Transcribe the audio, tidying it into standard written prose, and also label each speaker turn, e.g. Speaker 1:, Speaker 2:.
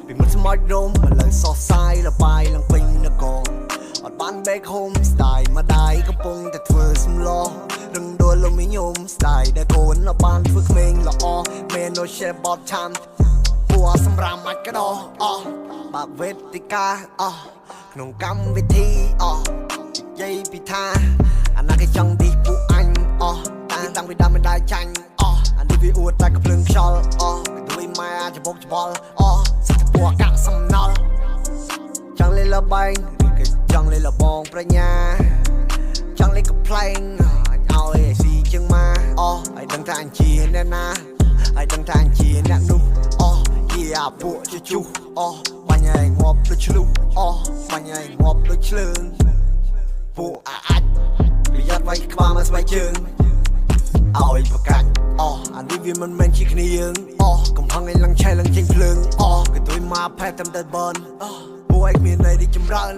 Speaker 1: ពីមុនស្មោចរោមមកលើសោះសាយលបាយឡើងពេញនគរអត់បាន back home style មកដៃកំពុងតែធ្វើសំឡរឹងដួលលូមីញ៉ូម style ដែលកូននៅបានធ្វើក្មេងល្អមែន no share about time ពួរសម្រាប់អាចកដោបាក់វេទិកាក្នុងកម្មវិធីនិយាយពីថាអាណាគេចង់ទីពួកអញតាំងពីដើមមិនได้ចាញ់អានេះវាអួតតែកំភ្លើងខ្យល់ទៅម៉ែច្បុកច្បល់សិទ្ធិពួរកាក់សំណល់ចង់លេងលបែងឬក៏ចង់លេងលបងប្រាជ្ញាចង់លេងកំ pl ែងអញឲ្យស៊ីជាងមកឲ្យដឹងថាអញជាអ្នកណាឲ្យដឹងថាអញជាអ្នកនោះយាពួកជាជុះបាញ់ឲ្យងាប់ដូចឆ្លុះបាញ់ឲ្យងាប់ដូចឆ្លើងពួកអាចប្រយ័ត្នវាយក្បាលមកស្បែកជើងឲ្យប្រកាច់អានេះវាមិនមែនជាគ្នាយើងកំហឹងឯងឡើងឆេះឡើងចេញភ្លើងក៏ទួយមកផែតាមតែបនពួកឯងមានន័យដូចចម្រើន